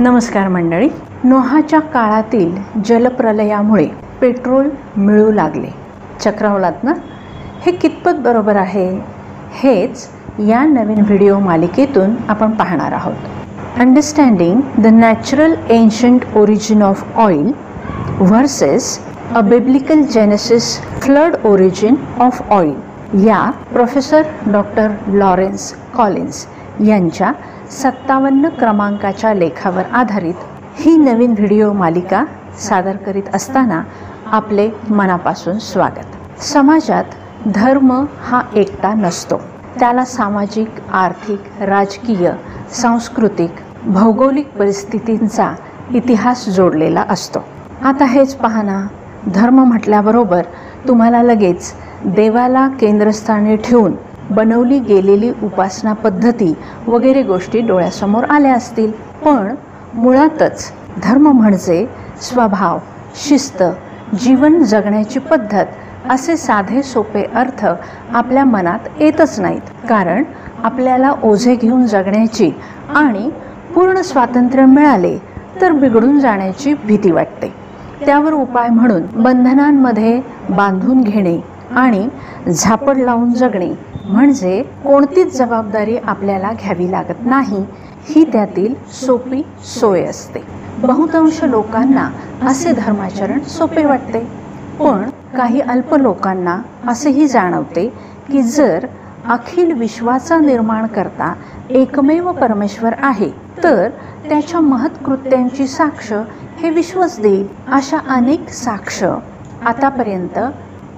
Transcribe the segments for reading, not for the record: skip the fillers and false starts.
नमस्कार मंडळी. नोहाच्या काळातील जलप्रलयामुळे पेट्रोल मिळू लागले. चक्रावलात ना? हे कितपत बरोबर आहे हेच या नवीन व्हिडिओ मालिकेतून आपण पाहणार आहोत. Understanding the natural ancient origin of oil versus a biblical genesis flood origin of oil या प्रोफेसर डॉक्टर लॉरेन्स कॉलिन्स यांच्या 57 क्रमांकाच्या लेखावर आधारित ही नवीन व्हिडिओ मालिका सादर करीत असताना आपले मनापासून स्वागत. समाजात धर्म हा एकटा नसतो. त्याला सामाजिक, आर्थिक, राजकीय, सांस्कृतिक, भौगोलिक परिस्थितींचा इतिहास जोडलेला असतो. आता हेच पाहना, धर्म म्हटल्याबरोबर तुम्हाला लगेच देवाला केंद्रस्थानी ठेवून बनवली गेलेली उपासना पद्धती वगैरे गोष्टी डोळ्यासमोर आल्या असतील. पण मुळातच धर्म म्हणजे स्वभाव, शिस्त, जीवन जगण्याची पद्धत असे साधे सोपे अर्थ आपल्या मनात येतच नाहीत. कारण आपल्याला ओझे घेऊन जगण्याची आणि पूर्ण स्वातंत्र्य मिळाले तर बिघडून जाण्याची भीती वाटते. त्यावर उपाय म्हणून बंधनांमध्ये बांधून घेणे आणि झापड लावून जगणे म्हणजे कोणतीच जबाबदारी आपल्याला घ्यावी लागत नाही, ही त्यातील सोपी सोय असते. बहुतांश लोकांना असे धर्माचरण सोपे वाटते. पण काही अल्प लोकांना असेही जाणवते की जर अखिल विश्वाचा निर्माण करता एकमेव परमेश्वर आहे तर त्याच्या महत्कृत्यांची साक्ष हे विश्वच देईल. अशा अनेक साक्ष आतापर्यंत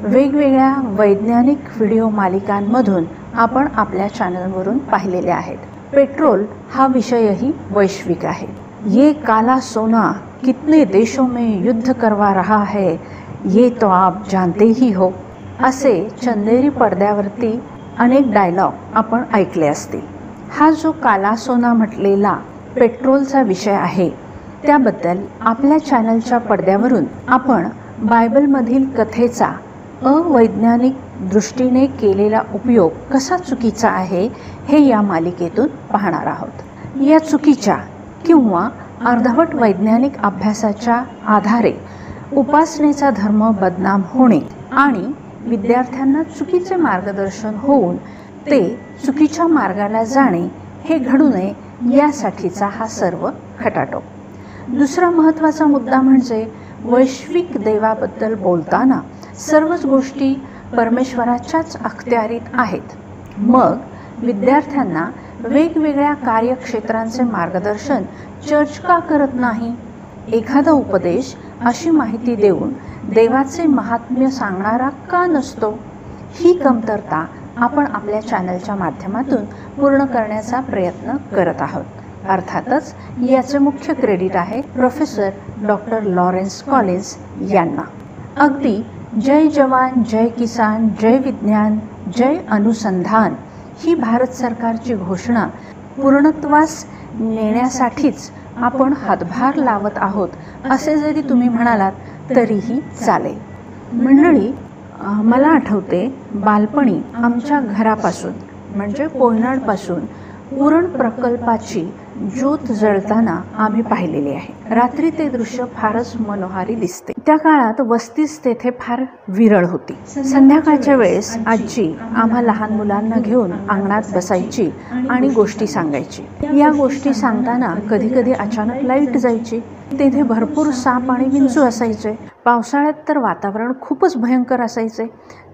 वेगवेगळ्या वैज्ञानिक व्हिडिओ मालिकांमधून आपण आपल्या चॅनलवरून पाहिलेले आहेत. पेट्रोल हा विषयही वैश्विक आहे. ये काला सोना कितने देशों में युद्ध करवा रहा है ये तो आप जानते ही हो, असे चंदेरी पडद्यावरती अनेक डायलॉग आपण ऐकले असतील. हा जो काला सोना म्हटलेला पेट्रोलचा विषय आहे त्याबद्दल आपल्या चॅनलच्या पडद्यावरून आपण बायबलमधील कथेचा अवैज्ञानिक दृष्टीने केलेला उपयोग कसा चुकीचा आहे हे या मालिकेतून पाहणार आहोत. या चुकीच्या किंवा अर्धवट वैज्ञानिक अभ्यासाच्या आधारे उपासनेचा धर्म बदनाम होणे आणि विद्यार्थ्यांना चुकीचे मार्गदर्शन होऊन ते चुकीच्या मार्गाला जाणे हे घडू नये यासाठीचा हा सर्व खटाटोप. दुसरा महत्त्वाचा मुद्दा म्हणजे वैश्विक देवाबद्दल बोलताना सर्वच गोष्टी परमेश्वराच्याच अखत्यारीत आहेत. मग विद्यार्थ्यांना वेगवेगळ्या कार्यक्षेत्रांचे मार्गदर्शन चर्च का करत नाही? एखादा उपदेश अशी माहिती देऊन देवाचे महात्म्य सांगणारा का नसतो? ही कमतरता आपण आपल्या चॅनलच्या माध्यमातून पूर्ण करण्याचा प्रयत्न करत आहोत. अर्थातच याचे मुख्य क्रेडिट आहे प्रोफेसर डॉक्टर लॉरेन्स कॉलिन्स यांना. अगदी जय जवान, जय किसान, जय विज्ञान, जय अनुसंधान ही भारत सरकारची घोषणा पूर्णत्वास नेण्यासाठीच आपण हातभार लावत आहोत असे जरी तुम्ही म्हणालात तरीही चालेल. मंडळी, मला आठवते बालपणी आमच्या घरापासून म्हणजे कोयनाडपासून उरण प्रकल्पाची ज्योत जळताना आम्ही पाहिलेले आहे. रात्री ते दृश्य फारच मनोहारी दिसते. त्या काळात वस्तीच तेथे फार विरळ होती. संध्याकाळच्या वेळेस आजी आम्हा लहान मुलांना घेऊन अंगणात बसायची आणि गोष्टी सांगायची. या गोष्टी सांगताना कधी कधी अचानक लाईट जायची. तेथे भरपूर साप आणि विंचू असायचे. पावसाळ्यात तर वातावरण खूपच भयंकर असायचे.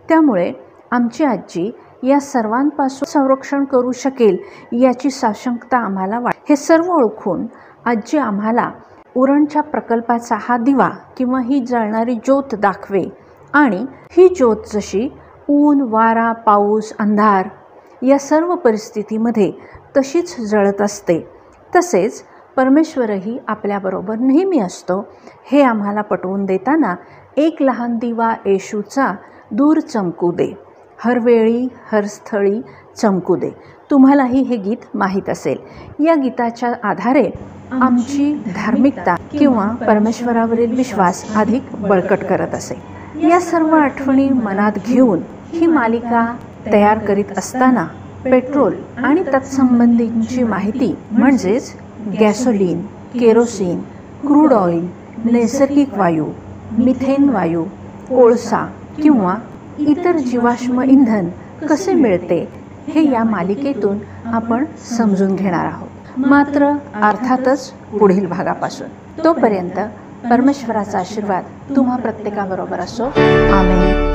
त्यामुळे आमची आजी या सर्वांपासून संरक्षण करू शकेल याची साशंकता आम्हाला हे सर्व ओळखून आजी आम्हाला उरणच्या प्रकल्पाचा हा दिवा किंवा ही जळणारी ज्योत दाखवे आणि ही ज्योत जशी ऊन, वारा, पाऊस, अंधार या सर्व परिस्थितीमध्ये तशीच जळत असते तसेच परमेश्वरही आपल्याबरोबर नेहमी असतो हे आम्हाला पटवून देताना एक लहान दिवा येशूचा दूर चमकू दे, हरवेळी हरस्थळी चमकू दे. तुम्हालाही हे गीत माहीत असेल. या गीताच्या आधारे आमची धार्मिकता किंवा परमेश्वरावरील विश्वास अधिक बळकट करत असे. या सर्व आठवणी मनात घेऊन ही मालिका तयार करीत असताना पेट्रोल आणि तत्संबंधींची माहिती म्हणजेच गॅसोलीन, केरोसिन, क्रूड ऑइल, नैसर्गिक वायू, मिथेन वायू, कोळसा किंवा इतर जीवाश्म इंधन कसे मिळते हे या मालिकेतून आपण समजून घेणार आहोत, मात्र अर्थातच पुढील भागापासून. तोपर्यंत परमेश्वराचा आशीर्वाद तुम्हा प्रत्येकाबरोबर असो. आमेन.